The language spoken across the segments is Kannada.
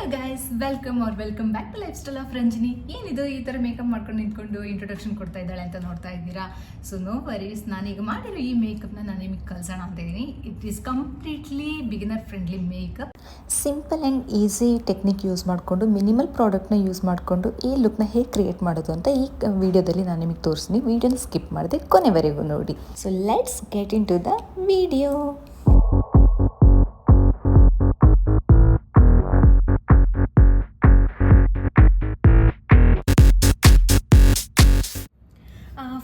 Hello guys, welcome back to lifestyle of Ranjini. ಏನಿದು ಈ ಥರ ಮೇಕಪ್ ಮಾಡ್ಕೊಂಡು ನಿಂತ್ಕೊಂಡು ಇಂಟ್ರೊಡಕ್ಷನ್ ಕೊಡ್ತಾ ಇದ್ದಾಳೆ ಅಂತ ನೋಡ್ತಾ ಇದ್ದೀರಾ. ಸೊ ನೋ ವರೀಸ್, ನಾನೀಗ ಮಾಡಿರೋ ಈ ಮೇಕಪ್ನ ನಾನು ನಿಮಗೆ ಕಲಿಸೋಣ ಅಂತ ಇದ್ದೀನಿ. It is completely beginner friendly makeup. Simple and easy technique use ಮಾಡಿಕೊಂಡು ಮಿನಿಮಲ್ ಪ್ರಾಡಕ್ಟ್ನ ಯೂಸ್ ಮಾಡಿಕೊಂಡು ಈ ಲುಕ್ನ ಹೇಗೆ ಕ್ರಿಯೇಟ್ ಮಾಡೋದು ಅಂತ ಈ ವಿಡಿಯೋದಲ್ಲಿ ನಾನು ನಿಮಗೆ ತೋರಿಸ್ತೀನಿ. ವಿಡಿಯೋನ ಸ್ಕಿಪ್ ಮಾಡಿದೆ ಕೊನೆವರೆಗೂ ನೋಡಿ. So let's get into the video.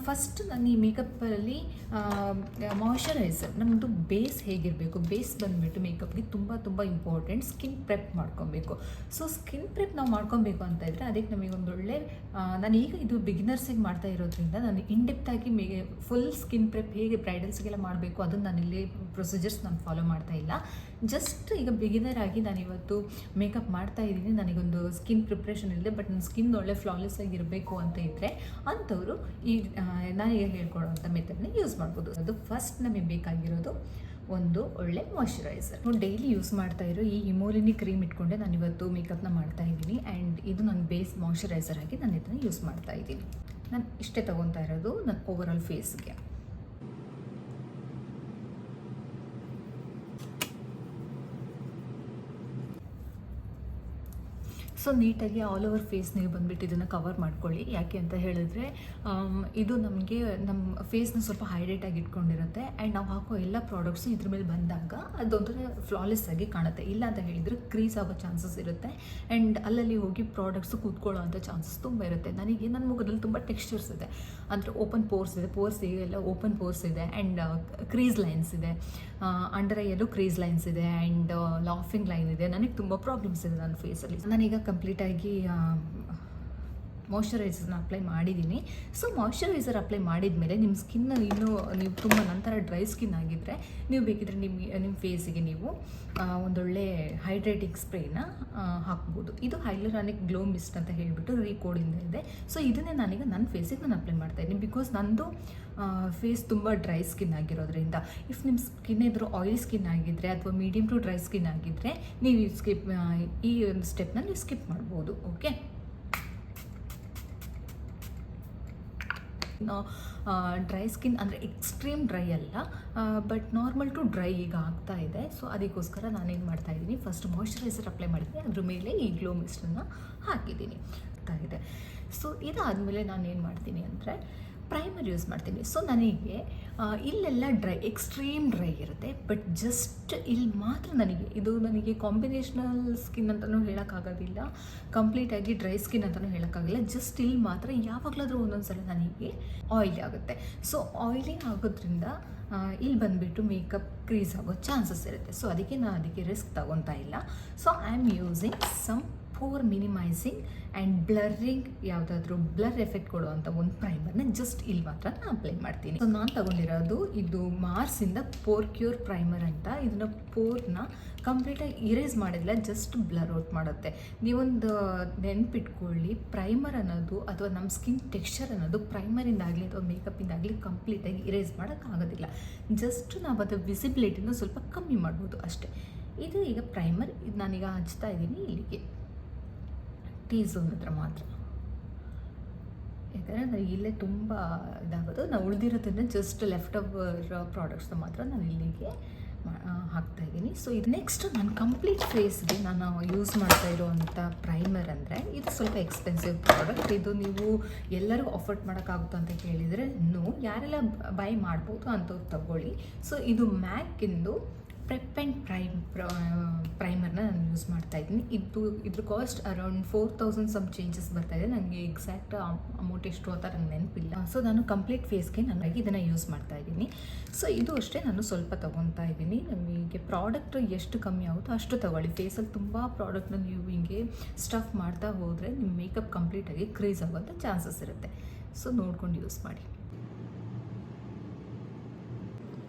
First ನಾನು ಈ ಮೇಕಪ್ಪಲ್ಲಿ ಮಾಯ್ಶ್ಚರೈಸರ್, ನಮ್ಮದು ಬೇಸ್ ಹೇಗಿರಬೇಕು, ಬೇಸ್ ಬಂದುಬಿಟ್ಟು ಮೇಕಪ್ಗೆ ತುಂಬ ಇಂಪಾರ್ಟೆಂಟ್. ಸ್ಕಿನ್ ಪ್ರೆಪ್ ಮಾಡ್ಕೊಬೇಕು. ಸೊ ಸ್ಕಿನ್ ಪ್ರೆಪ್ ನಾವು ಮಾಡ್ಕೊಬೇಕು ಅಂತ ಇದ್ದರೆ ಅದಕ್ಕೆ ನಮಗೆ ಒಂದೊಳ್ಳೆ, ನಾನೀಗ ಇದು ಬಿಗಿನರ್ಸಿಗೆ ಮಾಡ್ತಾ ಇರೋದ್ರಿಂದ ನಾನು ಇನ್ಡೆಪ್ತಾಗಿ ಫುಲ್ ಸ್ಕಿನ್ ಪ್ರೆಪ್ ಹೇಗೆ ಬ್ರೈಡಲ್ಸ್ಗೆಲ್ಲ ಮಾಡಬೇಕು ಅದನ್ನು ನಾನಿಲ್ಲಿ ಪ್ರೊಸೀಜರ್ಸ್ ನಾನು ಫಾಲೋ ಮಾಡ್ತಾ ಇಲ್ಲ. ಜಸ್ಟ್ ಈಗ ಬಿಗಿನರ್ ಆಗಿ ನಾನಿವತ್ತು ಮೇಕಪ್ ಮಾಡ್ತಾ ಇದ್ದೀನಿ, ನನಗೊಂದು ಸ್ಕಿನ್ ಪ್ರಿಪ್ರೇಷನ್ ಇಲ್ಲದೆ ಬಟ್ ನನ್ನ ಸ್ಕಿನ್ ಒಳ್ಳೆ ಫ್ಲಾಲೆಸ್ ಆಗಿರಬೇಕು ಅಂತ ಇದ್ದರೆ ಅಂಥವರು ಈ ನಾನೀಗ ಹೇಳ್ಕೊಡೋವಂಥ ಮೆಥಡ್ನ ಯೂಸ್ ಮಾಡ್ಬೋದು. ಅದು ಫಸ್ಟ್ ನಮಗೆ ಬೇಕಾಗಿರೋದು ಒಂದು ಒಳ್ಳೆ ಮಾಯ್ಶ್ಚರೈಸರ್. ಡೈಲಿ ಯೂಸ್ ಮಾಡ್ತಾ ಇರೋ ಈ ಹಿಮೋಲಿನಿ ಕ್ರೀಮ್ ಇಟ್ಕೊಂಡೆ ನಾನು ಇವತ್ತು ಮೇಕಪ್ನ ಮಾಡ್ತಾ ಇದ್ದೀನಿ. ಆ್ಯಂಡ್ ಇದು ನನ್ನ ಬೇಸ್ ಮಾಯ್ಶ್ಚರೈಸರ್ ಆಗಿ ನಾನು ಇದನ್ನು ಯೂಸ್ ಮಾಡ್ತಾ ಇದ್ದೀನಿ. ನಾನು ಇಷ್ಟೇ ತೊಗೊತಾ ಇರೋದು ನನ್ನ ಓವರಾಲ್ ಫೇಸ್ಗೆ. ಸೊ ನೀಟಾಗಿ ಆಲ್ ಓವರ್ ಫೇಸ್ ನೀವು ಬಂದುಬಿಟ್ಟು ಇದನ್ನು ಕವರ್ ಮಾಡ್ಕೊಳ್ಳಿ. ಯಾಕೆ ಅಂತ ಹೇಳಿದ್ರೆ ಇದು ನಮಗೆ ನಮ್ಮ ಫೇಸ್ನ ಸ್ವಲ್ಪ ಹೈಡ್ರೇಟಾಗಿ ಇಟ್ಕೊಂಡಿರುತ್ತೆ. ಆ್ಯಂಡ್ ನಾವು ಹಾಕೋ ಎಲ್ಲ ಪ್ರಾಡಕ್ಟ್ಸು ಇದ್ರ ಮೇಲೆ ಬಂದಾಗ ಅದೊಂಥರ ಫ್ಲಾಲೆಸ್ ಆಗಿ ಕಾಣುತ್ತೆ. ಇಲ್ಲ ಅಂತ ಹೇಳಿದರೆ ಕ್ರೀಸ್ ಆಗೋ ಚಾನ್ಸಸ್ ಇರುತ್ತೆ. ಆ್ಯಂಡ್ ಅಲ್ಲಲ್ಲಿ ಹೋಗಿ ಪ್ರಾಡಕ್ಟ್ಸು ಕೂತ್ಕೊಳ್ಳೋ ಅಂಥ ಚಾನ್ಸಸ್ ತುಂಬ ಇರುತ್ತೆ. ನನಗೆ ನನ್ನ ಮುಖದಲ್ಲಿ ತುಂಬ ಟೆಕ್ಸ್ಚರ್ಸ್ ಇದೆ, ಅಂದರೆ ಓಪನ್ ಪೋರ್ಸ್ ಇದೆ, ಎಲ್ಲ ಓಪನ್ ಪೋರ್ಸ್ ಇದೆ. ಆ್ಯಂಡ್ ಕ್ರೀಸ್ ಲೈನ್ಸ್ ಇದೆ, ಅಂಡರ್ ಐಯಲ್ಲೂ ಕ್ರೀಸ್ ಲೈನ್ಸ್ ಇದೆ, ಆ್ಯಂಡ್ ಲಾಫಿಂಗ್ ಲೈನ್ ಇದೆ. ನನಗೆ ತುಂಬ ಪ್ರಾಬ್ಲಮ್ಸ್ ಇದೆ ನನ್ನ ಫೇಸಲ್ಲಿ. ನಾನೀಗ ಕಂಪ್ಲೀಟಾಗಿ ಮಾಯ್ಶ್ಚರೈಸರ್ನ ಅಪ್ಲೈ ಮಾಡಿದ್ದೀನಿ. ಸೊ ಮಾಯ್ಶ್ಚರೈಸರ್ ಅಪ್ಲೈ ಮಾಡಿದ ಮೇಲೆ ನಿಮ್ಮ ಸ್ಕಿನ್ನ ಇನ್ನೂ ನೀವು ತುಂಬ ನಂತರ ಡ್ರೈ ಸ್ಕಿನ್ ಆಗಿದ್ದರೆ ನೀವು ಬೇಕಿದ್ರೆ ನಿಮ್ಮ ಫೇಸಿಗೆ ನೀವು ಒಂದೊಳ್ಳೆ ಹೈಡ್ರೇಟಿಂಗ್ ಸ್ಪ್ರೇನ ಹಾಕ್ಬೋದು. ಇದು ಹೈಲರಾನಿಕ್ ಗ್ಲೋ ಮಿಸ್ಟ್ ಅಂತ ಹೇಳಿಬಿಟ್ಟು ರೀಕೋಡಿಂದ ಇದೆ. ಸೊ ಇದನ್ನೇ ನಾನೀಗ ನನ್ನ ಫೇಸಿಗೆ ನಾನು ಅಪ್ಲೈ ಮಾಡ್ತಾಯಿದ್ದೀನಿ. ಬಿಕಾಸ್ ನಂದು ಫೇಸ್ ತುಂಬ ಡ್ರೈ ಸ್ಕಿನ್ ಆಗಿರೋದ್ರಿಂದ. ಇಫ್ ನಿಮ್ಮ ಸ್ಕಿನ್ ಇದ್ರೂ ಆಯಿಲ್ ಸ್ಕಿನ್ ಆಗಿದ್ದರೆ ಅಥವಾ ಮೀಡಿಯಮ್ ಟು ಡ್ರೈ ಸ್ಕಿನ್ ಆಗಿದ್ದರೆ ನೀವು ಈ ಒಂದು ಸ್ಟೆಪ್ನ ನೀವು ಸ್ಕಿಪ್ ಮಾಡ್ಬೋದು. ಓಕೆ, ಡ್ರೈ ಸ್ಕಿನ್ ಅಂದರೆ ಎಕ್ಸ್ಟ್ರೀಮ್ ಡ್ರೈ ಅಲ್ಲ, ಬಟ್ ನಾರ್ಮಲ್ ಟು ಡ್ರೈ ಈಗ ಆಗ್ತಾ ಇದೆ. ಸೊ ಅದಕ್ಕೋಸ್ಕರ ನಾನೇನು ಮಾಡ್ತಾಯಿದ್ದೀನಿ, ಫಸ್ಟ್ ಮಾಯ್ಶ್ಚರೈಸರ್ ಅಪ್ಲೈ ಮಾಡಿದ್ದೀನಿ, ಅದ್ರ ಮೇಲೆ ಈ ಗ್ಲೋ ಮಿಸ್ಟನ್ನು ಹಾಕಿದ್ದೀನಿ ಇದೆ. ಸೊ ಇದಾದಮೇಲೆ ನಾನೇನು ಮಾಡ್ತೀನಿ ಅಂದರೆ ಪ್ರೈಮರ್ ಯೂಸ್ ಮಾಡ್ತೀನಿ. ಸೊ ನನಗೆ ಇಲ್ಲೆಲ್ಲ ಎಕ್ಸ್ಟ್ರೀಮ್ ಡ್ರೈ ಇರುತ್ತೆ, ಬಟ್ ಜಸ್ಟ್ ಇಲ್ಲಿ ಮಾತ್ರ ನನಗೆ ಕಾಂಬಿನೇಷನಲ್ ಸ್ಕಿನ್ ಅಂತಲೂ ಹೇಳೋಕ್ಕಾಗೋದಿಲ್ಲ, ಕಂಪ್ಲೀಟಾಗಿ ಡ್ರೈ ಸ್ಕಿನ್ ಅಂತಲೂ ಹೇಳೋಕ್ಕಾಗಿಲ್ಲ. ಜಸ್ಟ್ ಇಲ್ಲಿ ಮಾತ್ರ ಯಾವಾಗಲಾದರೂ ಒಂದೊಂದು ಸಲ ನನಗೆ ಆಯಿಲಿ ಆಗುತ್ತೆ. ಸೊ ಆಯಿಲಿ ಆಗೋದ್ರಿಂದ ಇಲ್ಲಿ ಬಂದುಬಿಟ್ಟು ಮೇಕಪ್ ಕ್ರೀಸ್ ಆಗೋ ಚಾನ್ಸಸ್ ಇರುತ್ತೆ. ಸೊ ಅದಕ್ಕೆ ರಿಸ್ಕ್ ತಗೊತಾ ಇಲ್ಲ. So I am using some pore minimizing and blurring, ಯಾವುದಾದ್ರೂ ಬ್ಲರ್ ಎಫೆಕ್ಟ್ ಕೊಡುವಂಥ ಒಂದು ಪ್ರೈಮರ್ನ ಜಸ್ಟ್ ಇಲ್ಲಿ ಮಾತ್ರ ನಾನು ಅಪ್ಲೈ ಮಾಡ್ತೀನಿ. ಸೊ ನಾನು ತಗೊಂಡಿರೋದು ಇದು ಮಾರ್ಸಿಂದ ಪೋರ್ ಕ್ಯೂರ್ ಪ್ರೈಮರ್ ಅಂತ. ಇದನ್ನು ಪೋರ್ನ ಕಂಪ್ಲೀಟಾಗಿ ಇರೇಸ್ ಮಾಡಿಲ್ಲ, ಜಸ್ಟ್ ಬ್ಲರ್ ಔಟ್ ಮಾಡುತ್ತೆ. ನೀವೊಂದು ನೆನ್ಪಿಟ್ಕೊಳ್ಳಿ, ಪ್ರೈಮರ್ ಅನ್ನೋದು ಅಥವಾ ನಮ್ಮ ಸ್ಕಿನ್ ಟೆಕ್ಸ್ಚರ್ ಅನ್ನೋದು ಪ್ರೈಮರಿಂದಾಗಲಿ ಅಥವಾ ಮೇಕಪ್ಪಿಂದಾಗಲಿ ಕಂಪ್ಲೀಟಾಗಿ ಇರೇಸ್ ಮಾಡೋಕ್ಕಾಗೋದಿಲ್ಲ. ಜಸ್ಟ್ ನಾವು ಅದರ ವಿಸಿಬಿಲಿಟಿನ ಸ್ವಲ್ಪ ಕಮ್ಮಿ ಮಾಡ್ಬೋದು ಅಷ್ಟೇ. ಇದು ಈಗ ಪ್ರೈಮರ್, ಇದು ನಾನೀಗ ಹಚ್ತಾ ಇದ್ದೀನಿ ಇಲ್ಲಿಗೆ ಟೀ ಝೋನ್ ಹತ್ರ ಮಾತ್ರ. ಯಾಕಂದರೆ ನಾನು ಇಲ್ಲೇ ತುಂಬ ಇದಾಗೋದು, ನಾವು ಉಳಿದಿರೋದನ್ನು ಜಸ್ಟ್ ಲೆಫ್ಟ್ ಓವರ್ ಪ್ರಾಡಕ್ಟ್ಸ್ನ ಮಾತ್ರ ನಾನು ಇಲ್ಲಿಗೆ ಹಾಕ್ತಾಯಿದ್ದೀನಿ. ಸೊ ಇದು ನೆಕ್ಸ್ಟ್ ನಾನು ಕಂಪ್ಲೀಟ್ ಫೇಸ್ಗೆ ನಾನು ಯೂಸ್ ಮಾಡ್ತಾ ಇರೋವಂಥ ಪ್ರೈಮರ್ ಅಂದರೆ ಇದು ಸ್ವಲ್ಪ ಎಕ್ಸ್ಪೆನ್ಸಿವ್ ಪ್ರಾಡಕ್ಟ್. ಇದು ನೀವು ಎಲ್ಲರೂ ಅಫೋರ್ಡ್ ಮಾಡೋಕ್ಕಾಗುತ್ತೋ ಅಂತ ಕೇಳಿದರೆ ಯಾರೆಲ್ಲ ಬೈ ಮಾಡ್ಬೋದು ಅಂಥವ್ರು ತಗೊಳ್ಳಿ. ಸೊ ಇದು ಮ್ಯಾಕಿಂದು ಪ್ರೆಪ್ ಆ್ಯಂಡ್ ಪ್ರೈಮರ್ನ ನಾನು ಯೂಸ್ ಮಾಡ್ತಾಯಿದ್ದೀನಿ. ಇದ್ರ ಕಾಸ್ಟ್ ಅರೌಂಡ್ 4000 ಸಮ್ ಚೇಂಜಸ್ ಬರ್ತಾಯಿದೆ. ನನಗೆ ಎಕ್ಸಾಕ್ಟ್ ಅಮೌಂಟ್ ಎಷ್ಟು ಅಂತ ನಂಗೆ ನೆನಪಿಲ್ಲ. ಸೊ ನಾನು ಕಂಪ್ಲೀಟ್ ಫೇಸ್ಗೆ ನಾನು ಇದನ್ನು ಯೂಸ್ ಮಾಡ್ತಾಯಿದ್ದೀನಿ. ಸೊ ಇದು ಅಷ್ಟೇ, ನಾನು ಸ್ವಲ್ಪ ತೊಗೊತಾ ಇದ್ದೀನಿ. ನಮಗೆ ಪ್ರಾಡಕ್ಟ್ ಎಷ್ಟು ಕಮ್ಮಿ ಆಗುತ್ತೋ ಅಷ್ಟು ತೊಗೊಳ್ಳಿ. ಫೇಸಲ್ಲಿ ತುಂಬ ಪ್ರಾಡಕ್ಟ್ನ ನೀವು ಹಿಂಗೆ ಸ್ಟಫ್ ಮಾಡ್ತಾ ಹೋದರೆ ನಿಮ್ಮ ಮೇಕಪ್ ಕಂಪ್ಲೀಟಾಗಿ ಕ್ರೀಸ್ ಆಗೋಂಥ ಚಾನ್ಸಸ್ ಇರುತ್ತೆ. ಸೊ ನೋಡ್ಕೊಂಡು ಯೂಸ್ ಮಾಡಿ.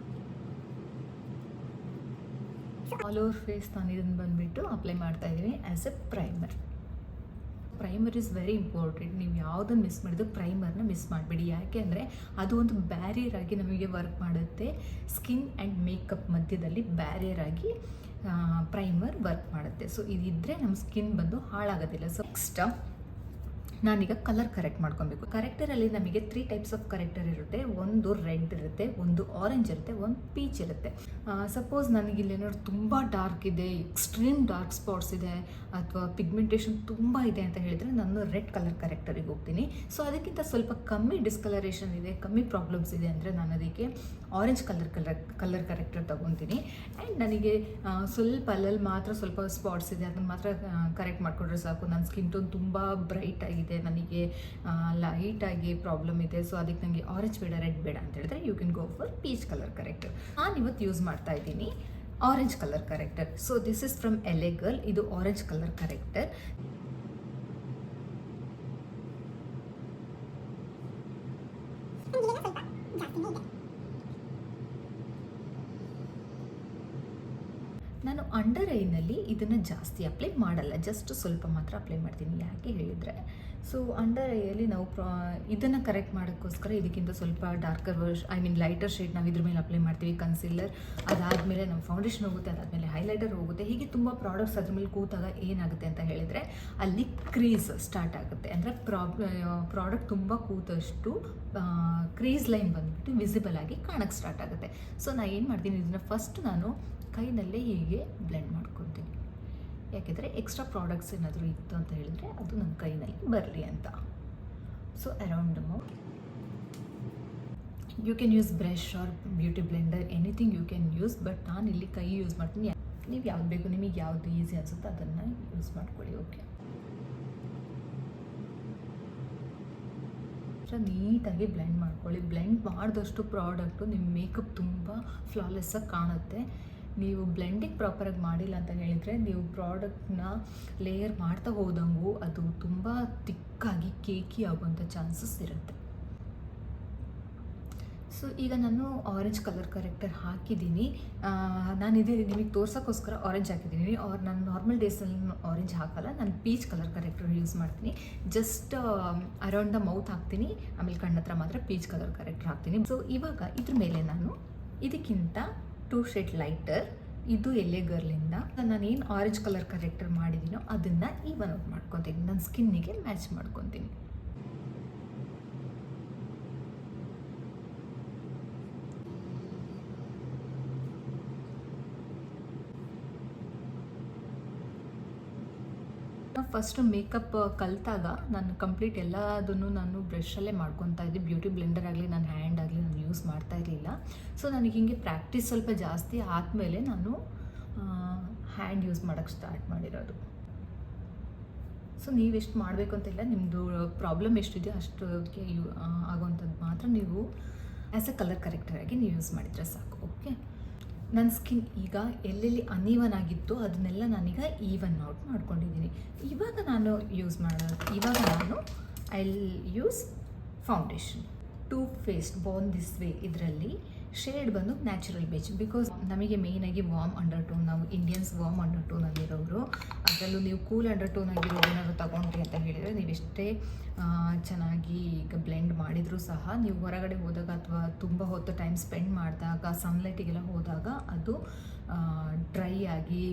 ಆಲ್ ಓವರ್ ಫೇಸ್ ನಾನು ಇದನ್ನು ಬಂದುಬಿಟ್ಟು ಅಪ್ಲೈ ಮಾಡ್ತಾ ಇದ್ದೀನಿ as A primer. Primer is very important. ನೀವು ಯಾವುದನ್ನು ಮಿಸ್ ಮಾಡಿದ್ರು ಪ್ರೈಮರ್ನ ಮಿಸ್ ಮಾಡಿಬಿಡಿ. ಯಾಕೆ ಅಂದರೆ ಅದು ಒಂದು ಬ್ಯಾರಿಯರ್ ಆಗಿ ನಮಗೆ ವರ್ಕ್ ಮಾಡುತ್ತೆ. ಸ್ಕಿನ್ ಆ್ಯಂಡ್ ಮೇಕಪ್ ಮಧ್ಯದಲ್ಲಿ ಬ್ಯಾರಿಯರ್ ಆಗಿ ಪ್ರೈಮರ್ ವರ್ಕ್ ಮಾಡುತ್ತೆ. ಸೊ ಇದಿದ್ದರೆ ನಮ್ಮ ಸ್ಕಿನ್ ಬಂದು ಹಾಳಾಗೋದಿಲ್ಲ. ಸೊ ನೆಕ್ಸ್ಟ್ ನಾನೀಗ ಕಲರ್ ಕರೆಕ್ಟ್ ಮಾಡ್ಕೊಬೇಕು. ಕರೆಕ್ಟರಲ್ಲಿ ನಮಗೆ 3 ಟೈಪ್ಸ್ ಆಫ್ ಕರೆಕ್ಟರ್ ಇರುತ್ತೆ. ಒಂದು ರೆಡ್ ಇರುತ್ತೆ, ಒಂದು ಆರೆಂಜ್ ಇರುತ್ತೆ, ಒಂದು ಪೀಚ್ ಇರುತ್ತೆ. ಸಪೋಸ್ ನನಗಿಲ್ಲೇನಾದ್ರು ತುಂಬ ಡಾರ್ಕ್ ಇದೆ, ಎಕ್ಸ್ಟ್ರೀಮ್ ಡಾರ್ಕ್ ಸ್ಪಾಟ್ಸ್ ಇದೆ ಅಥವಾ ಪಿಗ್ಮೆಂಟೇಷನ್ ತುಂಬ ಇದೆ ಅಂತ ಹೇಳಿದರೆ ನಾನು ರೆಡ್ ಕಲರ್ ಕರೆಕ್ಟರಿಗೆ ಹೋಗ್ತೀನಿ. ಸೊ ಅದಕ್ಕಿಂತ ಸ್ವಲ್ಪ ಕಮ್ಮಿ ಡಿಸ್ಕಲರೇಷನ್ ಇದೆ, ಕಮ್ಮಿ ಪ್ರಾಬ್ಲಮ್ಸ್ ಇದೆ ಅಂದರೆ ನಾನು ಅದಕ್ಕೆ ಆರೆಂಜ್ ಕಲರ್ ಕರೆಕ್ಟರ್ ತೊಗೊತೀನಿ. ಆ್ಯಂಡ್ ನನಗೆ ಸ್ವಲ್ಪ ಅಲ್ಲಲ್ಲಿ ಮಾತ್ರ ಸ್ವಲ್ಪ ಸ್ಪಾಟ್ಸ್ ಇದೆ, ಅದನ್ನು ಮಾತ್ರ ಕರೆಕ್ಟ್ ಮಾಡಿಕೊಂಡ್ರೆ ಸಾಕು. ನನ್ನ ಸ್ಕಿನ್ ಟೋನ್ ತುಂಬ ಬ್ರೈಟ್ ಆಗಿದೆ, ನನಗೆ ಲೈಟಾಗಿ ಪ್ರಾಬ್ಲಮ್ ಇದೆ. ಸೊ ಅದಕ್ಕೆ ನನಗೆ ಆರೆಂಜ್ ಬೇಡ, ರೆಡ್ ಬೇಡ ಅಂತ ಹೇಳಿದ್ರೆ you can go for peach colour corrector. ನಾನು ಇವತ್ತು ಯೂಸ್ ಮಾಡ್ತಾ ಇದ್ದೀನಿ orange colour corrector. So this is from LA Girl. ಇದು ಆರೆಂಜ್ ಕಲರ್ ಕರೆಕ್ಟರ್. ನಾನು ಅಂಡರ್ ಐನಲ್ಲಿ ಇದನ್ನು ಜಾಸ್ತಿ ಅಪ್ಲೈ ಮಾಡಲ್ಲ, ಜಸ್ಟ್ ಸ್ವಲ್ಪ ಮಾತ್ರ ಅಪ್ಲೈ ಮಾಡ್ತೀನಿ. ಯಾಕೆ ಹೇಳಿದರೆ, ಸೊ ಅಂಡರ್ ಐಯಲ್ಲಿ ನಾವು ಇದನ್ನು ಕರೆಕ್ಟ್ ಮಾಡೋಕ್ಕೋಸ್ಕರ ಇದಕ್ಕಿಂತ ಸ್ವಲ್ಪ ಡಾರ್ಕರ್ ಲೈಟರ್ ಶೇಡ್ ನಾವು ಇದ್ರ ಮೇಲೆ ಅಪ್ಲೈ ಮಾಡ್ತೀವಿ. ಕನ್ಸಿಲ್ಲರ್, ಅದಾದಮೇಲೆ ನಮ್ಮ ಫೌಂಡೇಶನ್ ಹೋಗುತ್ತೆ, ಅದಾದಮೇಲೆ ಹೈಲೈಟರ್ ಹೋಗುತ್ತೆ. ಹೀಗೆ ತುಂಬ ಪ್ರಾಡಕ್ಟ್ಸ್ ಅದ್ರ ಮೇಲೆ ಕೂತಾಗ ಏನಾಗುತ್ತೆ ಅಂತ ಹೇಳಿದರೆ ಅಲ್ಲಿ ಕ್ರೀಸ್ ಸ್ಟಾರ್ಟ್ ಆಗುತ್ತೆ. ಅಂದರೆ ಪ್ರಾಡಕ್ಟ್ ತುಂಬ ಕೂತಷ್ಟು ಕ್ರೀಸ್ ಲೈನ್ ಬಂದುಬಿಟ್ಟು ವಿಸಿಬಲ್ ಆಗಿ ಕಾಣಕ್ಕೆ ಸ್ಟಾರ್ಟ್ ಆಗುತ್ತೆ. ಸೊ ನಾನು ಏನು ಮಾಡ್ತೀನಿ, ಇದನ್ನು ಫಸ್ಟ್ ನಾನು ಕೈನಲ್ಲೇ ಹೀಗೆ ಬ್ಲೆಂಡ್ ಮಾಡ್ಕೊತೀನಿ. ಯಾಕೆಂದರೆ ಎಕ್ಸ್ಟ್ರಾ ಪ್ರಾಡಕ್ಟ್ಸ್ ಏನಾದರೂ ಇತ್ತು ಅಂತ ಹೇಳಿದರೆ ಅದು ನನ್ನ ಕೈನಲ್ಲಿ ಬರಲಿ ಅಂತ. So around the mouth you can use brush or beauty blender, anything you can use. But ನಾನು ಇಲ್ಲಿ ಕೈ ಯೂಸ್ ಮಾಡ್ತೀನಿ. ನೀವು ಯಾವ್ದು ಬೇಕು, ನಿಮಗೆ ಯಾವುದು ಈಸಿ ಅನಿಸುತ್ತೋ ಅದನ್ನು ಯೂಸ್ ಮಾಡ್ಕೊಳ್ಳಿ. ಓಕೆ, ನೀಟಾಗಿ ಬ್ಲೆಂಡ್ ಮಾಡ್ಕೊಳ್ಳಿ. ಬ್ಲೆಂಡ್ ಮಾಡಿದಷ್ಟು ಪ್ರಾಡಕ್ಟು ನಿಮ್ಮ ಮೇಕಪ್ ತುಂಬ ಫ್ಲಾಲೆಸ್ಸಾಗಿ ಕಾಣುತ್ತೆ. ನೀವು ಬ್ಲೆಂಡಿಂಗ್ ಪ್ರಾಪರಾಗಿ ಮಾಡಿಲ್ಲ ಅಂತ ಹೇಳಿದರೆ ನೀವು ಪ್ರಾಡಕ್ಟ್ನ ಲೇಯರ್ ಮಾಡ್ತಾ ಹೋದಂಗೂ ಅದು ತುಂಬ ತಿಕ್ಕಾಗಿ ಕೇಕಿ ಆಗುವಂಥ ಚಾನ್ಸಸ್ ಇರುತ್ತೆ. ಸೊ ಈಗ ನಾನು ಆರೆಂಜ್ ಕಲರ್ ಕರೆಕ್ಟರ್ ಹಾಕಿದ್ದೀನಿ. ನಾನು ಇದು ನಿಮಗೆ ತೋರ್ಸೋಕ್ಕೋಸ್ಕರ ಆರೆಂಜ್ ಹಾಕಿದ್ದೀನಿ. ನಾನು ನಾರ್ಮಲ್ ಡೇಸಲ್ಲಿ ಆರೆಂಜ್ ಹಾಕಲ್ಲ, ನಾನು ಪೀಚ್ ಕಲರ್ ಕರೆಕ್ಟರ್ ಯೂಸ್ ಮಾಡ್ತೀನಿ. ಜಸ್ಟ್ ಅರೌಂಡ್ ದ ಮೌತ್ ಹಾಕ್ತೀನಿ, ಆಮೇಲೆ ಕಣ್ಣತ್ರ ಮಾತ್ರ ಪೀಚ್ ಕಲರ್ ಕರೆಕ್ಟರ್ ಹಾಕ್ತೀನಿ. ಸೊ ಇವಾಗ ಇದ್ರ ಮೇಲೆ ನಾನು ಇದಕ್ಕಿಂತ 2 ಶೇಡ್ ಲೈಟರ್, ಇದು LA Girlಯಿಂದ ನಾನೇನು ಆರೆಂಜ್ ಕಲರ್ ಕರೆಕ್ಟರ್ ಮಾಡಿದ್ದೀನೋ ಅದನ್ನು ಈವನ್ ಔಟ್ ಮಾಡ್ಕೊತೀನಿ, ನನ್ನ ಸ್ಕಿನ್ನಿಗೆ ಮ್ಯಾಚ್ ಮಾಡ್ಕೊತೀನಿ. ಫಸ್ಟ್ ಮೇಕಪ್ ಕಲಿತಾಗ ನಾನು ಕಂಪ್ಲೀಟ್ ಎಲ್ಲದನ್ನು ನಾನು ಬ್ರಷಲ್ಲೇ ಮಾಡ್ಕೊತಾ ಇದ್ದೆ. ಬ್ಯೂಟಿ ಬ್ಲೆಂಡರ್ ಆಗಲಿ ನನ್ನ ಹ್ಯಾಂಡ್ ಆಗಲಿ ನಾನು ಯೂಸ್ ಮಾಡ್ತಾ ಇರಲಿಲ್ಲ. ಸೊ ನನಗೆ ಹಿಂಗೆ ಪ್ರಾಕ್ಟೀಸ್ ಸ್ವಲ್ಪ ಜಾಸ್ತಿ ಆದಮೇಲೆ ನಾನು ಹ್ಯಾಂಡ್ ಯೂಸ್ ಮಾಡೋಕ್ಕೆ ಸ್ಟಾರ್ಟ್ ಮಾಡಿರೋದು. ಸೊ ನೀವೆಷ್ಟು ಮಾಡಬೇಕು ಅಂತಿಲ್ಲ, ನಿಮ್ಮದು ಪ್ರಾಬ್ಲಮ್ ಎಷ್ಟಿದೆಯೋ ಅಷ್ಟಕ್ಕೆ ಆಗುವಂಥದ್ದು ಮಾತ್ರ ನೀವು ಆ್ಯಸ್ ಎ ಕಲರ್ ಕರೆಕ್ಟರಾಗಿ ನೀವು ಯೂಸ್ ಮಾಡಿದರೆ ಸಾಕು. ಓಕೆ, ನನ್ನ ಸ್ಕಿನ್ ಈಗ ಎಲ್ಲೆಲ್ಲಿ ಅನ್ಈವನ್ ಆಗಿತ್ತು ಅದನ್ನೆಲ್ಲ ನಾನೀಗ ಈವನ್ ಔಟ್ ಮಾಡ್ಕೊಂಡಿದ್ದೀನಿ. ಇವಾಗ ನಾನು I use foundation Too Faced Born This Way. ಇದರಲ್ಲಿ ಶೇಡ್ ಬಂದು ನ್ಯಾಚುರಲ್ ಬೇಜ್. ಬಿಕಾಸ್ ನಮಗೆ ಮೇಯ್ನಾಗಿ ವಾರ್ಮ್ ಅಂಡರ್ ಟೋನ್, ನಾವು ಇಂಡಿಯನ್ಸ್ ವಾರ್ಮ್ ಅಂಡರ್ ಟೋನಲ್ಲಿರೋರು, ಅದರಲ್ಲೂ ನೀವು ಕೂಲ್ ಅಂಡರ್ ಟೋನ್ ಆಗಿರೋರು ಏನಾದ್ರು ತಗೊಂಡ್ರಿ ಅಂತ ಹೇಳಿದರೆ ನೀವೆಷ್ಟೇ ಚೆನ್ನಾಗಿ ಈಗ ಬ್ಲೆಂಡ್ ಮಾಡಿದರೂ ಸಹ ನೀವು ಹೊರಗಡೆ ಹೋದಾಗ ಅಥವಾ ತುಂಬ ಹೊತ್ತು ಟೈಮ್ ಸ್ಪೆಂಡ್ ಮಾಡಿದಾಗ ಸನ್ಲೈಟಿಗೆಲ್ಲ ಹೋದಾಗ ಅದು ಡ್ರೈ ಆಗಿ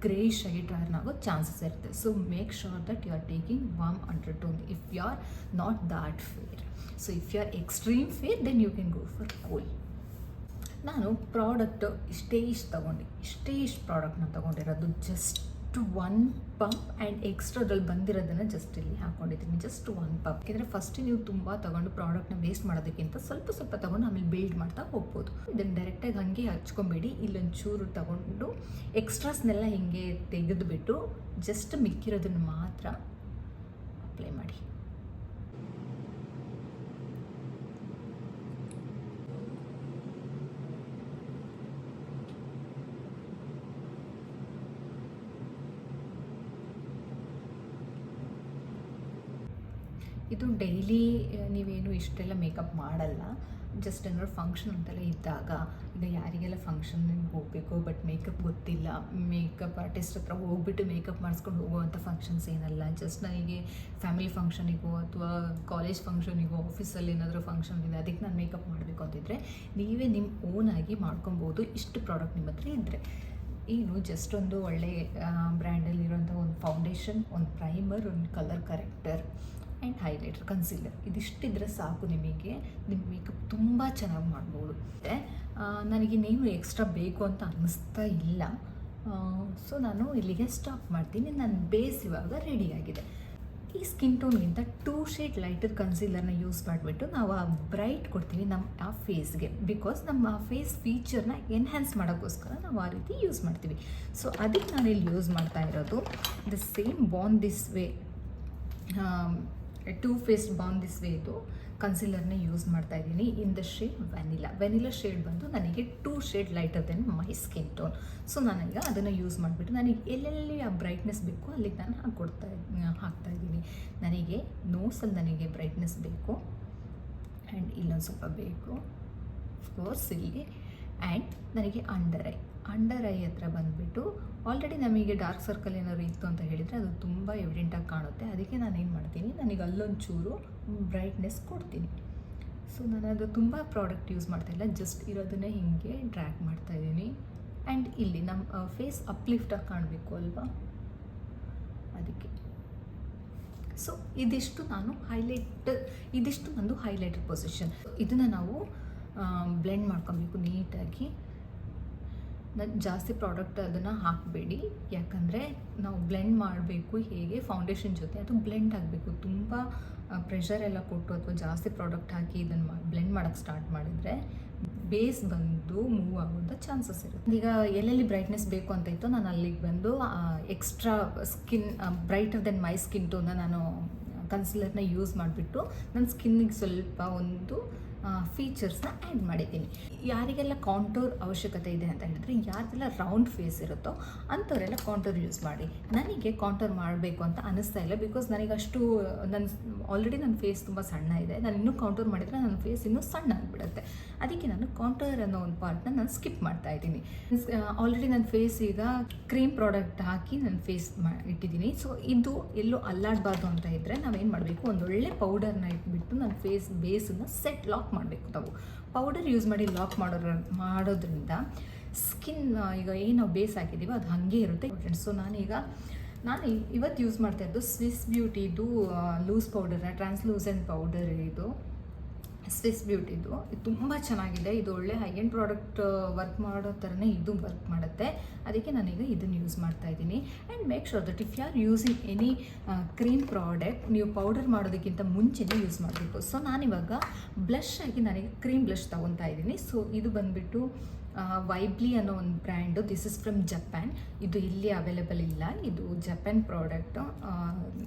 ಗ್ರೇಷ್ ಆಗಿ ಟರ್ನ್ ಆಗೋ ಚಾನ್ಸಸ್ ಇರುತ್ತೆ. So make sure that you are taking warm undertone if you are not that fair. So if you are extreme fair then you can go for cool. ನಾನು ಪ್ರಾಡಕ್ಟ್ ಇಷ್ಟು ಪ್ರಾಡಕ್ಟ್ನ ತೊಗೊಂಡಿರೋದು ಜಸ್ಟ್ 1 ಪಂಪ್ ಆ್ಯಂಡ್ ಎಕ್ಸ್ಟ್ರಾದಲ್ಲಿ ಬಂದಿರೋದನ್ನು ಜಸ್ಟ್ ಇಲ್ಲಿ ಹಾಕ್ಕೊಂಡಿದ್ದೀನಿ. Just 1 pump. ಯಾಕೆಂದರೆ ಫಸ್ಟ್ ನೀವು ತುಂಬ ತೊಗೊಂಡು ಪ್ರಾಡಕ್ಟ್ನ ವೇಸ್ಟ್ ಮಾಡೋದಕ್ಕಿಂತ ಸ್ವಲ್ಪ ತೊಗೊಂಡು ಆಮೇಲೆ ಬಿಲ್ಡ್ ಮಾಡ್ತಾ ಹೋಗ್ಬೋದು. ಇದನ್ನು ಡೈರೆಕ್ಟಾಗಿ ಹಾಗೆ ಹಚ್ಕೊಬೇಡಿ. ಇಲ್ಲೊಂಚೂರು ತೊಗೊಂಡು ಎಕ್ಸ್ಟ್ರಾಸ್ನೆಲ್ಲ ಹಿಂಗೆ ತೆಗೆದುಬಿಟ್ಟು ಜಸ್ಟ್ ಮಿಕ್ಕಿರೋದನ್ನು ಮಾತ್ರ ಅಪ್ಲೈ ಮಾಡಿ. ಇದು ಡೈಲಿ ನೀವೇನು ಇಷ್ಟೆಲ್ಲ ಮೇಕಪ್ ಮಾಡಲ್ಲ, ಜಸ್ಟ್ ಏನಾದ್ರು ಫಂಕ್ಷನ್ ಅಂತೆಲ್ಲ ಇದ್ದಾಗ, ಈಗ ಯಾರಿಗೆಲ್ಲ ಫಂಕ್ಷನ್ಗೆ ಹೋಗಬೇಕು ಬಟ್ ಮೇಕಪ್ ಗೊತ್ತಿಲ್ಲ, ಮೇಕಪ್ ಆರ್ಟಿಸ್ಟ್ ಹತ್ರ ಹೋಗ್ಬಿಟ್ಟು ಮೇಕಪ್ ಮಾಡಿಸ್ಕೊಂಡು ಹೋಗುವಂಥ ಫಂಕ್ಷನ್ಸ್ ಏನಲ್ಲ. ಜಸ್ಟ್ ನನಗೆ ಫ್ಯಾಮಿಲಿ ಫಂಕ್ಷನಿಗೋ ಅಥವಾ ಕಾಲೇಜ್ ಫಂಕ್ಷನಿಗೋ ಆಫೀಸಲ್ಲಿ ಏನಾದರೂ ಫಂಕ್ಷನ್ ಇದೆ ಅದಕ್ಕೆ ನಾನು ಮೇಕಪ್ ಮಾಡಬೇಕು ಅಂತಿದ್ರೆ ನೀವೇ ನಿಮ್ಮ ಓನಾಗಿ ಮಾಡ್ಕೊಬೋದು. ಇಷ್ಟು ಪ್ರಾಡಕ್ಟ್ ನಿಮ್ಮ ಹತ್ರ ಇದ್ದರೆ ಏನು ಜಸ್ಟ್ ಒಂದು ಒಳ್ಳೆ ಬ್ರ್ಯಾಂಡಲ್ಲಿರೋಂಥ ಒಂದು ಫೌಂಡೇಶನ್, ಒಂದು ಪ್ರೈಮರ್, ಒಂದು colour corrector and highlighter, concealer ಇದಿಷ್ಟಿದ್ರೆ ಸಾಕು ನಿಮಗೆ ನಿಮ್ಮ ಮೇಕಪ್ ತುಂಬ ಚೆನ್ನಾಗಿ ಮಾಡ್ಬೋದು. ನನಗಿನ್ನೇನು ಎಕ್ಸ್ಟ್ರಾ ಬೇಕು ಅಂತ ಅನ್ನಿಸ್ತಾ ಇಲ್ಲ. ಸೊ ನಾನು ಇಲ್ಲಿಗೆ ಸ್ಟಾಪ್ ಮಾಡ್ತೀನಿ. ನನ್ನ ಬೇಸ್ ಇವಾಗ ರೆಡಿಯಾಗಿದೆ. ಈ ಸ್ಕಿನ್ ಟೋನ್ಗಿಂತ 2 ಶೇಡ್ ಲೈಟರ್ ಕನ್ಸೀಲರ್ನ ಯೂಸ್ ಮಾಡಿಬಿಟ್ಟು ನಾವು ಆ ಬ್ರೈಟ್ ಕೊಡ್ತೀವಿ ನಮ್ಮ ಫೇಸ್ಗೆ. ಬಿಕಾಸ್ ನಮ್ಮ ಫೇಸ್ ಫೀಚರ್ನ ಎನ್ಹ್ಯಾನ್ಸ್ ಮಾಡೋಕ್ಕೋಸ್ಕರ ನಾವು ಆ ರೀತಿ ಯೂಸ್ ಮಾಡ್ತೀವಿ. ಸೊ ಅದಕ್ಕೆ ನಾನಿಲ್ಲಿ ಯೂಸ್ ಮಾಡ್ತಾ ಇರೋದು the same Born This Way, Too Faced Born This Way ಇದು ಕನ್ಸೀಲರ್ನ ಯೂಸ್ ಮಾಡ್ತಾ ಇದ್ದೀನಿ in the shade vanilla shade ಬಂದು ನನಗೆ 2 shade lighter then my skin tone. So ನಾನೀಗ ಅದನ್ನು ಯೂಸ್ ಮಾಡಿಬಿಟ್ಟು ನನಗೆ ಎಲ್ಲೆಲ್ಲಿ ಆ ಬ್ರೈಟ್ನೆಸ್ ಬೇಕು ಅಲ್ಲಿಗೆ ನಾನು ಹಾಕ್ತಾ ಇದ್ದೀನಿ. ನನಗೆ ನೋಸಲ್ಲಿ ನನಗೆ ಬ್ರೈಟ್ನೆಸ್ ಬೇಕು ಆ್ಯಂಡ್ ಇಲ್ಲೊಂದು ಸ್ವಲ್ಪ ಬೇಕು ಅಫ್ಕೋರ್ಸ್ ಇಲ್ಲಿ. ಆ್ಯಂಡ್ ನನಗೆ ಅಂಡರ್ ಐ ಹತ್ರ ಬಂದುಬಿಟ್ಟು ಆಲ್ರೆಡಿ ನಮಗೆ ಡಾರ್ಕ್ ಸರ್ಕಲ್ ಏನಾದ್ರು ಇತ್ತು ಅಂತ ಹೇಳಿದರೆ ಅದು ತುಂಬ ಎವಿಡೆಂಟಾಗಿ ಕಾಣುತ್ತೆ. ಅದಕ್ಕೆ ನಾನು ಏನು ಮಾಡ್ತೀನಿ, ನನಗೆ ಅಲ್ಲೊಂಚೂರು ಬ್ರೈಟ್ನೆಸ್ ಕೊಡ್ತೀನಿ. ಸೊ ನಾನು ಅದು ತುಂಬ ಪ್ರಾಡಕ್ಟ್ ಯೂಸ್ ಮಾಡ್ತಾಯಿಲ್ಲ, ಜಸ್ಟ್ ಇರೋದನ್ನೇ ಹೀಗೆ ಡ್ರ್ಯಾಗ್ ಮಾಡ್ತಾಯಿದ್ದೀನಿ. ಆ್ಯಂಡ್ ಇಲ್ಲಿ ನಮ್ಮ ಫೇಸ್ ಅಪ್ಲಿಫ್ಟಾಗಿ ಕಾಣಬೇಕು ಅಲ್ವಾ, ಅದಕ್ಕೆ. ಸೊ ಇದಿಷ್ಟು ನಂದು ಹೈಲೈಟರ್ ಪೊಸಿಷನ್. ಇದನ್ನು ನಾವು ಬ್ಲೆಂಡ್ ಮಾಡ್ಕೊಬೇಕು ನೀಟಾಗಿ. ಜಾಸ್ತಿ ಪ್ರಾಡಕ್ಟ್ ಅದನ್ನು ಹಾಕಬೇಡಿ, ಯಾಕಂದರೆ ನಾವು ಬ್ಲೆಂಡ್ ಮಾಡಬೇಕು ಹೇಗೆ ಫೌಂಡೇಶನ್ ಜೊತೆ ಅದು ಬ್ಲೆಂಡ್ ಆಗಬೇಕು. ತುಂಬ ಪ್ರೆಷರ್ ಎಲ್ಲ ಕೊಟ್ಟು ಅಥವಾ ಜಾಸ್ತಿ ಪ್ರಾಡಕ್ಟ್ ಹಾಕಿ ಇದನ್ನು ಬ್ಲೆಂಡ್ ಮಾಡೋಕ್ಕೆ ಸ್ಟಾರ್ಟ್ ಮಾಡಿದರೆ ಬೇಸ್ ಬಂದು ಮೂವ್ ಆಗೋಂಥ ಚಾನ್ಸಸ್ ಇರುತ್ತೆ. ಈಗ ಎಲ್ಲೆಲ್ಲಿ ಬ್ರೈಟ್ನೆಸ್ ಬೇಕು ಅಂತ ಇತ್ತು ನಾನು ಅಲ್ಲಿಗೆ ಬಂದು extra skin brighter then my skin ಟೋನ್ನ ನಾನು ಕನ್ಸೀಲರ್ನ ಯೂಸ್ ಮಾಡಿಬಿಟ್ಟು ನನ್ನ ಸ್ಕಿನ್ನಿಗೆ ಸ್ವಲ್ಪ ಒಂದು ಫೀಚರ್ಸ್ನ ಆ್ಯಡ್ ಮಾಡಿದ್ದೀನಿ. ಯಾರಿಗೆಲ್ಲ ಕಾಂಟೋರ್ ಅವಶ್ಯಕತೆ ಇದೆ ಅಂತ ಹೇಳಿದ್ರೆ, ಯಾರಿಗೆಲ್ಲ ರೌಂಡ್ ಫೇಸ್ ಇರುತ್ತೋ ಅಂಥವರೆಲ್ಲ ಕಾಂಟೋರ್ ಯೂಸ್ ಮಾಡಿ. ನನಗೆ ಕಾಂಟೋರ್ ಮಾಡಬೇಕು ಅಂತ ಅನ್ನಿಸ್ತಾ ಇಲ್ಲ, ಬಿಕಾಸ್ ನನಗಷ್ಟು ಆಲ್ರೆಡಿ ನನ್ನ ಫೇಸ್ ತುಂಬ ಸಣ್ಣ ಇದೆ. ನಾನು ಇನ್ನೂ ಕಾಂಟೋರ್ ಮಾಡಿದರೆ ನನ್ನ ಫೇಸ್ ಇನ್ನೂ ಸಣ್ಣ ಆಗಿಬಿಡುತ್ತೆ. ಅದಕ್ಕೆ ನಾನು ಕಾಂಟೋರ್ ಅನ್ನೋ ಒಂದು ಪಾರ್ಟ್ನ ನಾನು ಸ್ಕಿಪ್ ಮಾಡ್ತಾ ಇದ್ದೀನಿ. ಆಲ್ರೆಡಿ ನನ್ನ ಫೇಸ್ ಈಗ ಕ್ರೀಮ್ ಪ್ರಾಡಕ್ಟ್ ಹಾಕಿ ನನ್ನ ಫೇಸ್ ಇಟ್ಟಿದ್ದೀನಿ. ಸೊ ಇದು ಎಲ್ಲೂ ಅಲ್ಲಾಡಬಾರ್ದು ಅಂತ ಇದ್ದರೆ ನಾವೇನು ಮಾಡಬೇಕು, ಒಂದೊಳ್ಳೆ ಪೌಡರ್ನ ಇಟ್ಬಿಟ್ಟು ನನ್ನ ಫೇಸ್ ಬೇಸನ್ನು ಲಾಕ್ ಮಾಡಬೇಕು. ನಾವು ಪೌಡರ್ ಯೂಸ್ ಮಾಡಿ ಲಾಕ್ ಮಾಡೋದ್ರಿಂದ ಸ್ಕಿನ್ ಈಗ ಏನು ನಾವು ಬೇಸ್ ಹಾಕಿದ್ದೀವೋ ಅದು ಹಾಗೆ ಇರುತ್ತೆ. ಸೊ ನಾನು ಇವತ್ತು ಯೂಸ್ ಮಾಡ್ತಾ ಇದ್ದು ಸ್ವಿಸ್ ಬ್ಯೂಟಿದು ಲೂಸ್ ಪೌಡರ್ನ, ಟ್ರಾನ್ಸ್ಲೂಸೆಂಟ್ ಪೌಡರ್ ಇದು ಸ್ವಿಸ್ ಬ್ಯೂಟಿದು. ಇದು ತುಂಬ ಚೆನ್ನಾಗಿದೆ. ಇದು ಒಳ್ಳೆ ಹೈ ಎಂಡ್ ಪ್ರಾಡಕ್ಟ್ ವರ್ಕ್ ಮಾಡೋ ಥರನೇ ಇದು ವರ್ಕ್ ಮಾಡುತ್ತೆ. ಅದಕ್ಕೆ ನಾನೀಗ ಇದನ್ನು ಯೂಸ್ ಮಾಡ್ತಾ ಇದ್ದೀನಿ. And make sure that if you are using any cream product ನೀವು ಪೌಡರ್ ಮಾಡೋದಕ್ಕಿಂತ ಮುಂಚೆನೇ ಯೂಸ್ ಮಾಡಬೇಕು. ಸೊ ನಾನಿವಾಗ ಬ್ಲಷ್ ಆಗಿ ನನಗೆ ಕ್ರೀಮ್ ಬ್ಲಷ್ ತೊಗೊತಾ ಇದ್ದೀನಿ. ಸೊ ಇದು ಬಂದುಬಿಟ್ಟು ವೈಬ್ಲಿ ಅನ್ನೋ ಒಂದು brand. This is from Japan. ಇದು ಇಲ್ಲಿ ಅವೈಲೇಬಲ್ ಇಲ್ಲ, ಇದು ಜಪಾನ್ ಪ್ರಾಡಕ್ಟು.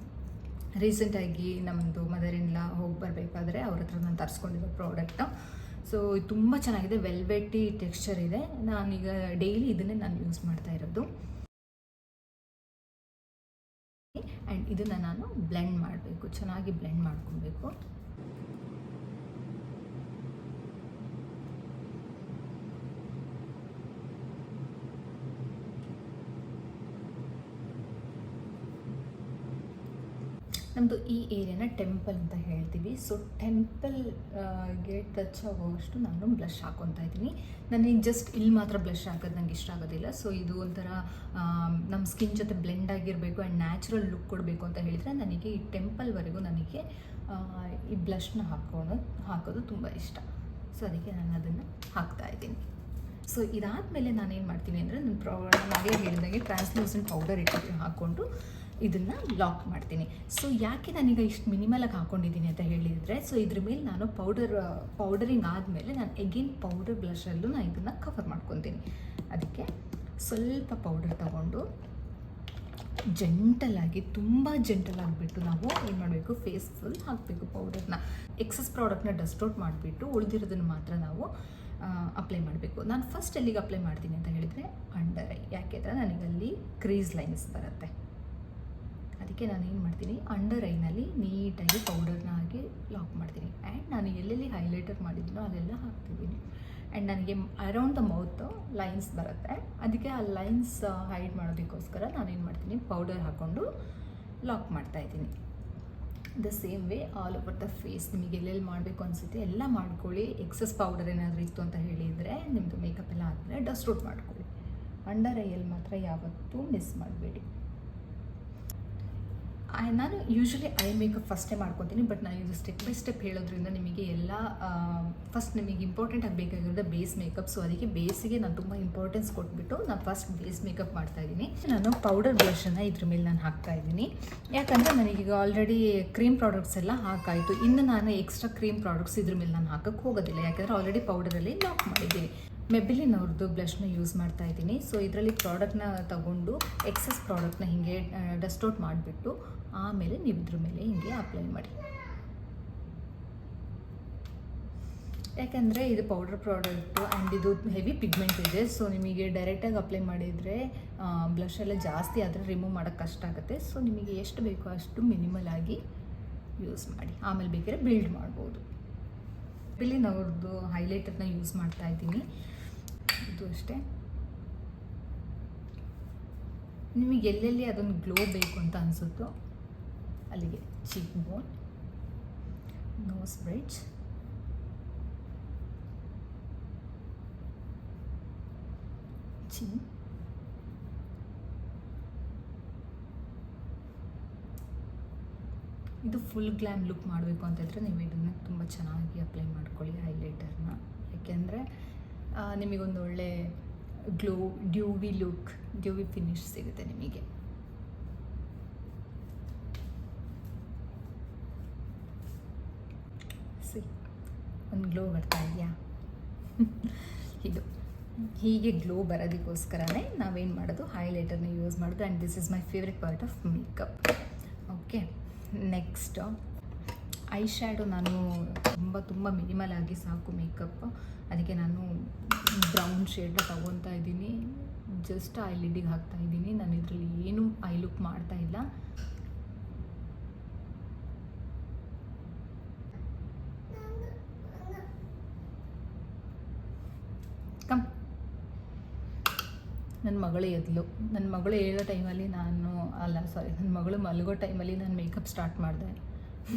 ರೀಸೆಂಟಾಗಿ ನಮ್ಮದು ಮದರ್ ಇನ್ ಲಾ ಹೋಗಿ ಬರಬೇಕಾದ್ರೆ ಅವ್ರ ಹತ್ರ ನಾನು ತರಿಸ್ಕೊಂಡಿರೋ ಪ್ರಾಡಕ್ಟು. ಸೊ ಇದು ತುಂಬ ಚೆನ್ನಾಗಿದೆ, ವೆಲ್ವೆಟಿ ಟೆಕ್ಸ್ಚರ್ ಇದೆ. ನಾನೀಗ ಡೈಲಿ ಇದನ್ನೇ ನಾನು ಯೂಸ್ ಮಾಡ್ತಾ ಇರೋದು. ಆ್ಯಂಡ್ ಇದನ್ನು ನಾನು ಬ್ಲೆಂಡ್ ಮಾಡಬೇಕು, ಚೆನ್ನಾಗಿ ಬ್ಲೆಂಡ್ ಮಾಡ್ಕೊಬೇಕು. ನಮ್ಮದು ಈ ಏರಿಯಾನ ಟೆಂಪಲ್ ಅಂತ ಹೇಳ್ತೀವಿ. ಸೊ ಟೆಂಪಲ್ಗೆ ಟಚ್ ಆಗೋವಷ್ಟು ನಾನು ಬ್ಲಷ್ ಹಾಕ್ಕೊತಾ ಇದ್ದೀನಿ. ನನಗೆ ಜಸ್ಟ್ ಇಲ್ಲಿ ಮಾತ್ರ ಬ್ಲಷ್ ಹಾಕೋದು ನನಗೆ ಇಷ್ಟ ಆಗೋದಿಲ್ಲ. ಸೊ ಇದು ಒಂಥರ ನಮ್ಮ ಸ್ಕಿನ್ ಜೊತೆ ಬ್ಲೆಂಡ್ ಆಗಿರಬೇಕು ಆ್ಯಂಡ್ ನ್ಯಾಚುರಲ್ ಲುಕ್ ಕೊಡಬೇಕು ಅಂತ ಹೇಳಿದರೆ ನನಗೆ ಈ ಟೆಂಪಲ್ವರೆಗೂ ನನಗೆ ಈ ಬ್ಲಷ್ನ ಹಾಕೋದು ತುಂಬ ಇಷ್ಟ. ಸೊ ಅದಕ್ಕೆ ನಾನು ಅದನ್ನು ಹಾಕ್ತಾಯಿದ್ದೀನಿ. ಸೊ ಇದಾದಮೇಲೆ ನಾನೇನು ಮಾಡ್ತೀನಿ ಅಂದರೆ ನಾನು ಆಗಲೇ ಹೇಳಿದಾಗೆ ಟ್ರಾನ್ಸ್ಲೂಸೆಂಟ್ ಪೌಡರ್ ಹಾಕ್ಕೊಂಡು ಇದನ್ನು ಲಾಕ್ ಮಾಡ್ತೀನಿ. ಸೊ ಯಾಕೆ ನಾನೀಗ ಇಷ್ಟು ಮಿನಿಮಲಾಗಿ ಹಾಕ್ಕೊಂಡಿದ್ದೀನಿ ಅಂತ ಹೇಳಿದರೆ, ಸೊ ಇದ್ರ ಮೇಲೆ ನಾನು ಪೌಡರಿಂಗ್ ಆದಮೇಲೆ ನಾನು ಎಗೇನ್ ಪೌಡರ್ ಬ್ಲಷಲ್ಲೂ ನಾನು ಇದನ್ನು ಕವರ್ ಮಾಡ್ಕೊತೀನಿ. ಅದಕ್ಕೆ ಸ್ವಲ್ಪ ಪೌಡರ್ ತಗೊಂಡು ಜೆಂಟಲಾಗಿ, ತುಂಬ ಜೆಂಟಲಾಗಿಬಿಟ್ಟು ನಾವು ಏನು ಮಾಡಬೇಕು, ಫೇಸ್ ಫುಲ್ ಹಾಕಬೇಕು ಪೌಡರ್ನ. ಎಕ್ಸಸ್ ಪ್ರಾಡಕ್ಟ್ನ ಡಸ್ಟ್ ಔಟ್ ಮಾಡಿಬಿಟ್ಟು ಉಳಿದಿರೋದನ್ನು ಮಾತ್ರ ನಾವು ಅಪ್ಲೈ ಮಾಡಬೇಕು. ನಾನು ಫಸ್ಟ್ ಎಲ್ಲಿಗೆ ಅಪ್ಲೈ ಮಾಡ್ತೀನಿ ಅಂತ ಹೇಳಿದರೆ ಅಂಡರ್ ಐ. ಯಾಕೆಂದರೆ ನನಗಲ್ಲಿ ಕ್ರೀಸ್ ಲೈನ್ಸ್ ಬರುತ್ತೆ. ಅದಕ್ಕೆ ನಾನು ಏನು ಮಾಡ್ತೀನಿ, ಅಂಡರ್ ಐನಲ್ಲಿ ನೀಟಾಗಿ ಪೌಡರ್ನ ಹಾಕಿ ಲಾಕ್ ಮಾಡ್ತೀನಿ. ಆ್ಯಂಡ್ ನಾನು ಎಲ್ಲೆಲ್ಲಿ ಹೈಲೈಟರ್ ಮಾಡಿದ್ದೀನೋ ಅಲ್ಲೆಲ್ಲ ಹಾಕ್ತಿದ್ದೀನಿ. ಆ್ಯಂಡ್ ನನಗೆ ಅರೌಂಡ್ ದ ಮೌತ್ ಲೈನ್ಸ್ ಬರುತ್ತೆ. ಅದಕ್ಕೆ ಆ ಲೈನ್ಸ್ ಹೈಡ್ ಮಾಡೋದಕ್ಕೋಸ್ಕರ ನಾನೇನು ಮಾಡ್ತೀನಿ, ಪೌಡರ್ ಹಾಕ್ಕೊಂಡು ಲಾಕ್ ಮಾಡ್ತಾಯಿದ್ದೀನಿ. The same way all over the face. ನಿಮಗೆ ಎಲ್ಲೆಲ್ಲಿ ಮಾಡಬೇಕು ಅನಿಸುತ್ತೆ ಎಲ್ಲ ಮಾಡ್ಕೊಳ್ಳಿ. ಎಕ್ಸಸ್ ಪೌಡರ್ ಏನಾದರೂ ಇತ್ತು ಅಂತ ಹೇಳಿದರೆ ನಿಮ್ಮದು ಮೇಕಪ್ ಎಲ್ಲ ಆದಮೇಲೆ ಡಸ್ಟ್ ಔಟ್ ಮಾಡ್ಕೊಳ್ಳಿ. ಅಂಡರ್ ಐಯಲ್ಲಿ ಮಾತ್ರ ಯಾವತ್ತೂ ಮಿಸ್ ಮಾಡಬೇಡಿ. ನಾನು ಯೂಶ್ವಲಿ ಐ ಮೇಕಪ್ ಫಸ್ಟೇ ಮಾಡ್ಕೊತೀನಿ, ಬಟ್ ನಾನು ಇದು ಸ್ಟೆಪ್ ಬೈ ಸ್ಟೆಪ್ ಹೇಳೋದ್ರಿಂದ ನಿಮಗೆ ಎಲ್ಲ ಫಸ್ಟ್ ನಿಮಗೆ ಇಂಪಾರ್ಟೆಂಟ್ ಆಗಬೇಕಾಗಿರೋದು ಬೇಸ್ ಮೇಕಪ್. ಸೊ ಅದಕ್ಕೆ ಬೇಸಿಗೆ ನಾನು ತುಂಬ ಇಂಪಾರ್ಟೆನ್ಸ್ ಕೊಟ್ಬಿಟ್ಟು ನಾನು ಫಸ್ಟ್ ಬೇಸ್ ಮೇಕಪ್ ಮಾಡ್ತಾಯಿದ್ದೀನಿ. ನಾನು ಪೌಡರ್ ಬ್ಲಷನ್ನು ಇದ್ರ ಮೇಲೆ ನಾನು ಹಾಕ್ತಾಯಿದ್ದೀನಿ, ಯಾಕಂದರೆ ನನಗೀಗ ಆಲ್ರೆಡಿ ಕ್ರೀಮ್ ಪ್ರಾಡಕ್ಟ್ಸ್ ಎಲ್ಲ ಹಾಕಾಯಿತು. ಇನ್ನು ನಾನು ಎಕ್ಸ್ಟ್ರಾ ಕ್ರೀಮ್ ಪ್ರಾಡಕ್ಟ್ಸ್ ಇದ್ರ ಮೇಲೆ ನಾನು ಹಾಕೋಕ್ಕೆ ಹೋಗೋದಿಲ್ಲ, ಯಾಕಂದರೆ ಆಲ್ರೆಡಿ ಪೌಡರಲ್ಲಿ ಲಾಕ್ ಮಾಡಿದ್ದೀನಿ. ಮೆಬಿಲಿನ್ ಅವ್ರದ್ದು ಬ್ಲಷ್ನ ಯೂಸ್ ಮಾಡ್ತಾ ಇದ್ದೀನಿ. ಸೊ ಇದರಲ್ಲಿ ಪ್ರಾಡಕ್ಟ್ನ ತಗೊಂಡು ಎಕ್ಸಸ್ ಪ್ರಾಡಕ್ಟ್ನ ಹೀಗೆ ಡಸ್ಟ್ ಔಟ್ ಮಾಡಿಬಿಟ್ಟು ಆಮೇಲೆ ನೀವು ಇದ್ರ ಮೇಲೆ ಹೀಗೆ ಅಪ್ಲೈ ಮಾಡಿ. ಯಾಕೆಂದರೆ ಇದು ಪೌಡರ್ ಪ್ರಾಡಕ್ಟು ಆ್ಯಂಡ್ ಇದು ಹೆವಿ ಪಿಗ್ಮೆಂಟ್ ಇದೆ. ಸೊ ನಿಮಗೆ ಡೈರೆಕ್ಟಾಗಿ ಅಪ್ಲೈ ಮಾಡಿದರೆ ಬ್ಲಷ್ ಎಲ್ಲ ಜಾಸ್ತಿ ಆದರೆ ರಿಮೂವ್ ಮಾಡೋಕ್ಕೆ ಕಷ್ಟ ಆಗುತ್ತೆ. ಸೊ ನಿಮಗೆ ಎಷ್ಟು ಬೇಕೋ ಅಷ್ಟು ಮಿನಿಮಲ್ ಆಗಿ ಯೂಸ್ ಮಾಡಿ, ಆಮೇಲೆ ಬೇಕಾದ್ರೆ ಬಿಲ್ಡ್ ಮಾಡ್ಬೋದು. ಮೆಬಿಲಿನ್ ಅವ್ರದ್ದು ಹೈಲೈಟರ್ನ ಯೂಸ್ ಮಾಡ್ತಾ ಇದ್ದೀನಿ. ಇದು ಅಷ್ಟೇ, ನಿಮಗೆ ಎಲ್ಲೆಲ್ಲಿ ಅದೊಂದು ಗ್ಲೋ ಬೇಕು ಅಂತ ಅನಿಸುತ್ತೋ ಅಲ್ಲಿಗೆ ಚೀಕ್ ಬೋನ್, ನೋಸ್ ಬ್ರಿಡ್ಜ್, ಚಿನ್, ಇದು ಫುಲ್ ಗ್ಲಾಮ್ ಲುಕ್ ಮಾಡಬೇಕು ಅಂತಂದರೆ ನೀವು ಇದನ್ನು ತುಂಬ ಚೆನ್ನಾಗಿ ಅಪ್ಲೈ ಮಾಡ್ಕೊಳ್ಳಿ ಹೈಲೈಟರ್ನ. ಯಾಕೆಂದರೆ ನಿಮಗೊಂದು ಒಳ್ಳೆ ಗ್ಲೋ, ಡ್ಯೂವಿ ಲುಕ್, ಡ್ಯೂವಿ ಫಿನಿಶ್ ಸಿಗುತ್ತೆ ನಿಮಗೆ. ಒಂದು ಗ್ಲೋ ಬರ್ತಾ ಇದೆಯಾ? ಇದು ಹೀಗೆ ಗ್ಲೋ ಬರೋದಕ್ಕೋಸ್ಕರನೇ ನಾವೇನು ಮಾಡೋದು, ಹೈಲೈಟರ್ನ ಯೂಸ್ ಮಾಡೋದು. And this is my favourite part of makeup. Okay, next I shadow ನಾನು ತುಂಬ ಮಿನಿಮಲ್ ಆಗಿ ಸಾಕು ಮೇಕಪ್. ಅದಕ್ಕೆ ನಾನು ಬ್ರೌನ್ ಶೇಡ್ನ ತೊಗೊತಾ ಇದ್ದೀನಿ, ಜಸ್ಟ್ ಐಲಿಡಿಗೆ ಹಾಕ್ತಾ ಇದ್ದೀನಿ. ನಾನು ಇದರಲ್ಲಿ ಏನೂ ಐ ಲುಕ್ ಮಾಡ್ತಾ ಇಲ್ಲ. ಕಮ್, ನನ್ನ ಮಗಳು ಎದ್ಲು. ನನ್ನ ಮಗಳು ಹೇಳೋ ಟೈಮಲ್ಲಿ ನನ್ನ ಮಗಳು ಮಲಗೋ ಟೈಮಲ್ಲಿ ನಾನು ಮೇಕಪ್ ಸ್ಟಾರ್ಟ್ ಮಾಡಿದೆ.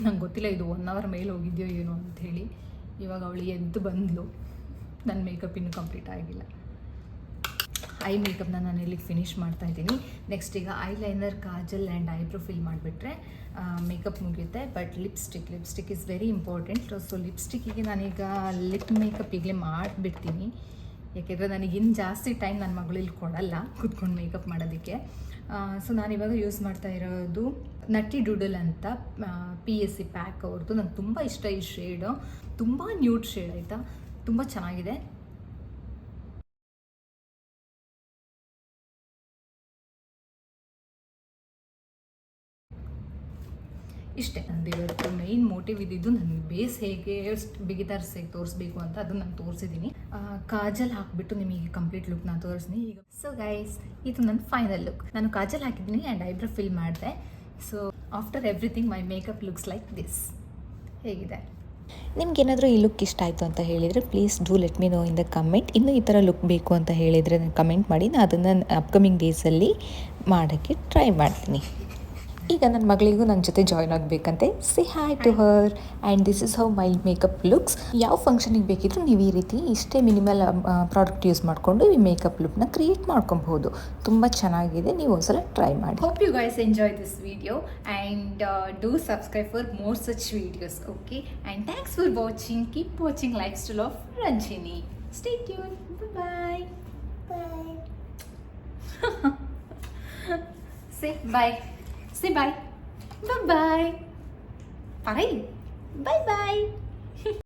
ನಂಗೆ ಗೊತ್ತಿಲ್ಲ ಇದು 1 hour ಮೇಲೆ ಹೋಗಿದೆಯೋ ಏನೋ ಅಂಥೇಳಿ. ಇವಾಗ ಅವಳು ಎದ್ದು ಬಂದಳು, ನನ್ನ ಮೇಕಪ್ ಇನ್ನೂ ಕಂಪ್ಲೀಟ್ ಆಗಿಲ್ಲ. ಐ ಮೇಕಪ್ನ ನಾನು ಇಲ್ಲಿಗೆ ಫಿನಿಷ್ ಮಾಡ್ತಾಯಿದ್ದೀನಿ. ನೆಕ್ಸ್ಟ್ ಈಗ eyeliner, kajal and eyebrow fill ಮಾಡಿಬಿಟ್ರೆ ಮೇಕಪ್ ಮುಗಿಯುತ್ತೆ. But lipstick is very important. So ಲಿಪ್ಸ್ಟಿಕ್ಕಿಗೆ ನಾನೀಗ ಲಿಪ್ ಮೇಕಪ್ ಈಗಲೇ ಮಾಡಿಬಿಡ್ತೀನಿ, ಯಾಕೆಂದರೆ ನನಗಿನ್ನು ಜಾಸ್ತಿ ಟೈಮ್ ನನ್ನ ಮಗಳಲ್ಲಿ ಕೊಡಲ್ಲ ಕೂತ್ಕೊಂಡು ಮೇಕಪ್ ಮಾಡೋದಕ್ಕೆ. ಸೊ ನಾನಿವಾಗ ಯೂಸ್ ಮಾಡ್ತಾ ಇರೋದು ನಟ್ಟಿ ಡೂಡಲ್ ಅಂತ PSC ಪ್ಯಾಕ್ ಅವ್ರದ್ದು. ನಂಗೆ ತುಂಬ ಇಷ್ಟ ಈ ಶೇಡು, ತುಂಬ ನ್ಯೂಡ್ ಶೇಡ್ ಆಯಿತಾ, ತುಂಬ ಚೆನ್ನಾಗಿದೆ. ಇಷ್ಟೇ ನಂದು ಇವತ್ತು ಮೈನ್ ಮೋಟಿವ್ ಇದ್ದಿದ್ದು, ನನ್ನ ಬೇಸ್ ಹೇಗೆ ಬಿಗಿನರ್ಸ್ ಹೇಗೆ ತೋರಿಸ್ಬೇಕು ಅಂತ ಅದನ್ನು ನಾನು ತೋರಿಸಿದ್ದೀನಿ. ಕಾಜಲ್ ಹಾಕಿಬಿಟ್ಟು ನಿಮಗೆ ಕಂಪ್ಲೀಟ್ ಲುಕ್ ನಾನು ತೋರಿಸ್ತೀನಿ ಈಗ. ಸೊ ಗೈಸ್, ಇದು ನನ್ನ ಫೈನಲ್ ಲುಕ್. ನಾನು ಕಾಜಲ್ ಹಾಕಿದ್ದೀನಿ ಆ್ಯಂಡ್ ಐಬ್ರೋ ಫಿಲ್ ಮಾಡಿದೆ. So after everything my makeup looks like this. ಹೇಗಿದೆ? ನಿಮ್ಗೇನಾದರೂ ಈ ಲುಕ್ ಇಷ್ಟ ಆಯಿತು ಅಂತ ಹೇಳಿದರೆ please do let me no in the comment. ಇನ್ನೂ ಈ ಥರ ಲುಕ್ ಬೇಕು ಅಂತ ಹೇಳಿದರೆ ನಾನು ಕಮೆಂಟ್ ಮಾಡಿ, ನಾನು ಅದನ್ನು ಅಪ್ಕಮಿಂಗ್ ಡೇಸಲ್ಲಿ ಮಾಡೋಕ್ಕೆ ಟ್ರೈ ಮಾಡ್ತೀನಿ. ಈಗ ನನ್ನ ಮಗಳಿಗೂ ನನ್ನ ಜೊತೆ ಜಾಯ್ನ್ ಆಗಬೇಕಂತೆ. Say hi to her. And this is how my makeup looks. ಯಾವ ಫಂಕ್ಷನಿಗೆ ಬೇಕಿದ್ರೂ ನೀವು ಈ ರೀತಿ ಇಷ್ಟೇ ಮಿನಿಮಲ್ ಪ್ರಾಡಕ್ಟ್ ಯೂಸ್ ಮಾಡಿಕೊಂಡು ಈ ಮೇಕಪ್ ಲುಕ್ನ ಕ್ರಿಯೇಟ್ ಮಾಡ್ಕೊಬಹುದು. ತುಂಬ ಚೆನ್ನಾಗಿದೆ, ನೀವು ಒಂದ್ಸಲ ಟ್ರೈ ಮಾಡಿ. Hope you guys enjoyed this video and do subscribe for more such videos. Okay, and thanks for watching. Keep watching Lifestyle of Ranjini. Stay tuned. Bye bye. Say bye. Say bye. Bye bye. Bye bye.